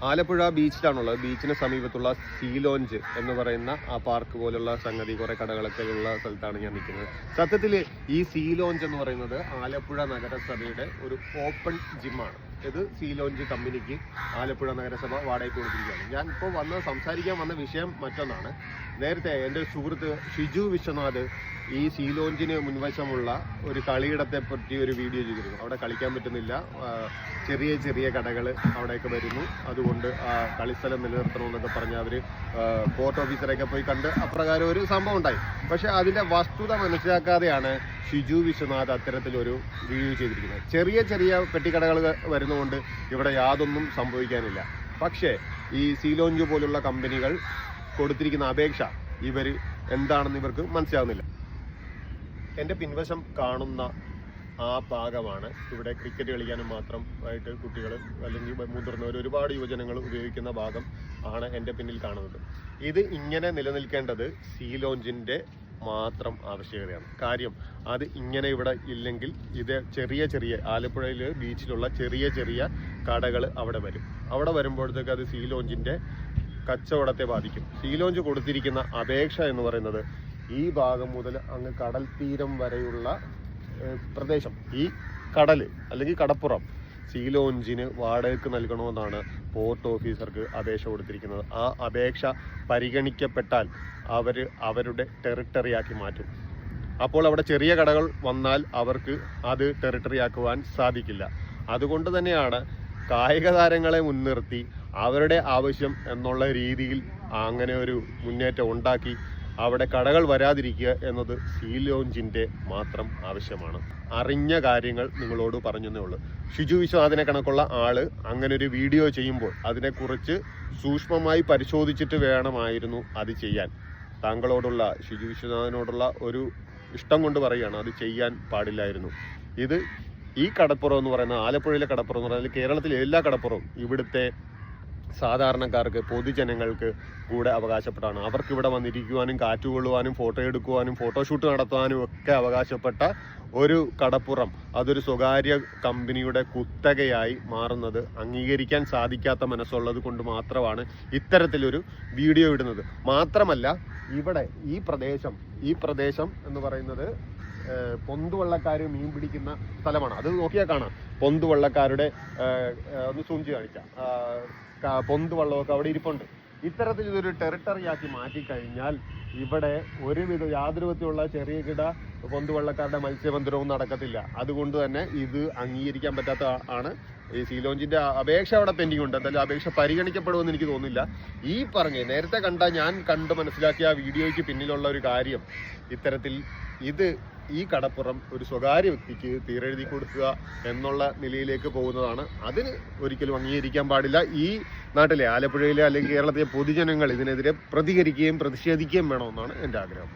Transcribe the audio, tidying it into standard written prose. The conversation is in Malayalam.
ആലപ്പുഴ ബീച്ചിലാണുള്ളത്. ബീച്ചിന് സമീപത്തുള്ള സീ ലോഞ്ച് എന്ന് പറയുന്ന ആ പാർക്ക് പോലുള്ള സംഗതി, കുറേ കടകളൊക്കെ ഉള്ള സ്ഥലത്താണ് ഞാൻ നിൽക്കുന്നത്. സത്യത്തിൽ ഈ സീ ലോഞ്ച് എന്ന് പറയുന്നത് ആലപ്പുഴ നഗരസഭയുടെ ഒരു ഓപ്പൺ ജിമ്മാണ്. ഇത് സീ ലോഞ്ച് കമ്പനിക്ക് ആലപ്പുഴ നഗരസഭ വാടകയ്ക്ക് കൊടുത്തിരിക്കുകയാണ്. ഞാൻ ഇപ്പോൾ സംസാരിക്കാൻ വന്ന വിഷയം മറ്റൊന്നാണ്. നേരത്തെ എൻ്റെ സുഹൃത്ത് ഷിജു വിശ്വനാഥ് ഈ സീ ലോഞ്ചിന് മുൻവശമുള്ള ഒരു കളിയിടത്തെ പറ്റി ഒരു വീഡിയോ ചെയ്തിരുന്നു. അവിടെ കളിക്കാൻ പറ്റുന്നില്ല, ചെറിയ ചെറിയ കടകൾ അവിടെയൊക്കെ വരുന്നു, അതുകൊണ്ട് ആ കളിസ്ഥലം നിലനിർത്തണമെന്നൊക്കെ പറഞ്ഞ് അവർ കോർട്ട് ഓഫീസറൊക്കെ പോയി കണ്ട് അപ്രകാരം ഒരു സംഭവം ഉണ്ടായി. പക്ഷേ അതിൻ്റെ വസ്തുത മനസ്സിലാക്കാതെയാണ് ഷിജു വിശ്വനാഥ് അത്തരത്തിലൊരു വീഡിയോ ചെയ്തിരിക്കുന്നത്. ചെറിയ ചെറിയ പെട്ടിക്കടകൾ വരുന്നതുകൊണ്ട് ഇവിടെ യാതൊന്നും സംഭവിക്കാനില്ല. പക്ഷേ ഈ സീ ലോഞ്ച് പോലുള്ള കമ്പനികൾ കൊടുത്തിരിക്കുന്ന അപേക്ഷ ഇവർ എന്താണെന്ന് ഇവർക്ക് മനസ്സിലാവുന്നില്ല. എൻ്റെ പിൻവശം കാണുന്ന ആ ഭാഗമാണ് ഇവിടെ ക്രിക്കറ്റ് കളിക്കാനും മാത്രം ആയിട്ട് കുട്ടികൾ അല്ലെങ്കിൽ മുതിർന്നവർ ഒരുപാട് യുവജനങ്ങൾ ഉപയോഗിക്കുന്ന ഭാഗം ആണ് എൻ്റെ പിന്നിൽ കാണുന്നത്. ഇത് ഇങ്ങനെ നിലനിൽക്കേണ്ടത് സീ ലോഞ്ചിൻ്റെ മാത്രം ആവശ്യകതയാണ്. കാര്യം അത് ഇങ്ങനെ ഇവിടെ ഇല്ലെങ്കിൽ ഇത് ചെറിയ ചെറിയ ആലപ്പുഴയിൽ ബീച്ചിലുള്ള ചെറിയ ചെറിയ കടകൾ അവിടെ വരും. അവിടെ വരുമ്പോഴത്തേക്ക് അത് സീ ലോഞ്ചിൻ്റെ കച്ചവടത്തെ ബാധിക്കും. സീ ലോഞ്ച് കൊടുത്തിരിക്കുന്ന അപേക്ഷ എന്ന് പറയുന്നത് ഈ ഭാഗം മുതൽ അങ്ങ് കടൽ തീരം വരെയുള്ള പ്രദേശം, ഈ കടൽ അല്ലെങ്കിൽ കടപ്പുറം സീ ലോഞ്ചിന് വാടകയ്ക്ക് നൽകണമെന്നാണ് പോർട്ട് ഓഫീസർക്ക് അപേക്ഷ കൊടുത്തിരിക്കുന്നത്. ആ അപേക്ഷ പരിഗണിക്കപ്പെട്ടാൽ അവരുടെ ടെറിട്ടറിയാക്കി മാറ്റും. അപ്പോൾ അവിടെ ചെറിയ കടകൾ വന്നാൽ അവർക്ക് അത് ടെറിട്ടറിയാക്കുവാൻ സാധിക്കില്ല. അതുകൊണ്ട് തന്നെയാണ് കായിക താരങ്ങളെ മുൻനിർത്തി അവരുടെ ആവശ്യം എന്നുള്ള രീതിയിൽ അങ്ങനെ ഒരു മുന്നേറ്റം ഉണ്ടാക്കി അവിടെ കടകൾ വരാതിരിക്കുക എന്നത് സീ ലോഞ്ചിൻ്റെ മാത്രം ആവശ്യമാണ്. അറിഞ്ഞ കാര്യങ്ങൾ നിങ്ങളോട് പറഞ്ഞതേ ഉള്ളൂ. ഷിജു വിശ്വനാഥിനെ കണക്കുള്ള ആള് അങ്ങനെ ഒരു വീഡിയോ ചെയ്യുമ്പോൾ അതിനെക്കുറിച്ച് സൂക്ഷ്മമായി പരിശോധിച്ചിട്ട് വേണമായിരുന്നു അത് ചെയ്യാൻ. താങ്കളോടുള്ള ഷിജു വിശ്വനാഥിനോടുള്ള ഒരു ഇഷ്ടം കൊണ്ട് പറയുകയാണ്, അത് ചെയ്യാൻ പാടില്ലായിരുന്നു. ഇത് ഈ കടപ്പുറം എന്ന് പറയുന്ന ആലപ്പുഴയിലെ കടപ്പുറം എന്ന് പറയുന്നത് കേരളത്തിലെ എല്ലാ കടപ്പുറവും ഇവിടുത്തെ സാധാരണക്കാർക്ക്, പൊതുജനങ്ങൾക്ക് കൂടെ അവകാശപ്പെട്ടാണ്. അവർക്ക് ഇവിടെ വന്നിരിക്കുവാനും കാറ്റുകൊള്ളുവാനും ഫോട്ടോ എടുക്കുവാനും ഫോട്ടോഷൂട്ട് നടത്തുവാനും ഒക്കെ അവകാശപ്പെട്ട ഒരു കടപ്പുറം അതൊരു സ്വകാര്യ കമ്പനിയുടെ കുത്തകയായി മാറുന്നത് അംഗീകരിക്കാൻ സാധിക്കാത്ത മനസ്സുള്ളത് കൊണ്ട് മാത്രമാണ് ഇത്തരത്തിലൊരു വീഡിയോ ഇടുന്നത്. മാത്രമല്ല ഇവിടെ ഈ പ്രദേശം എന്ന് പറയുന്നത് പൊന്തുവള്ളക്കാർ മീൻ പിടിക്കുന്ന സ്ഥലമാണ്. അത് നോക്കിയാൽ കാണാം. പൊന്തുവള്ളക്കാരുടെ ഒന്ന് സൂം ചെയ്ത് കാണിക്കാം. പൊന്തുവള്ളമൊക്കെ അവിടെ ഇരിപ്പുണ്ട്. ഇത്തരത്തിൽ ഇതൊരു ടെറിട്ടറിയാക്കി മാറ്റിക്കഴിഞ്ഞാൽ ഇവിടെ യാതൊരു വിധത്തിലുള്ള ചെറിയ കിട പൊന്തുവള്ളക്കാരുടെ മത്സ്യബന്ധനവും നടക്കത്തില്ല. അതുകൊണ്ട് തന്നെ ഇത് അംഗീകരിക്കാൻ പറ്റാത്ത ആണ്. ഈ സീ ലോഞ്ചിന്റെ അപേക്ഷ അവിടെ പെൻഡിങ് ഉണ്ട്. എന്തായാലും അപേക്ഷ പരിഗണിക്കപ്പെടുമെന്ന് എനിക്ക് തോന്നുന്നില്ല. ഈ നേരത്തെ ഞാൻ കണ്ട് മനസ്സിലാക്കിയ ആ വീഡിയോയ്ക്ക് പിന്നിലുള്ള ഒരു കാര്യം ഇത്തരത്തിൽ ഈ കടപ്പുറം ഒരു സ്വകാര്യ വ്യക്തിക്ക് തീരെഴുതി കൊടുക്കുക എന്നുള്ള നിലയിലേക്ക് പോകുന്നതാണ്. അതിന് ഒരിക്കലും അംഗീകരിക്കാൻ പാടില്ല. ഈ നാട്ടിലെ ആലപ്പുഴയിലെ അല്ലെങ്കിൽ കേരളത്തിലെ പൊതുജനങ്ങൾ ഇതിനെതിരെ പ്രതികരിക്കുകയും പ്രതിഷേധിക്കുകയും വേണമെന്നാണ് എൻ്റെ ആഗ്രഹം.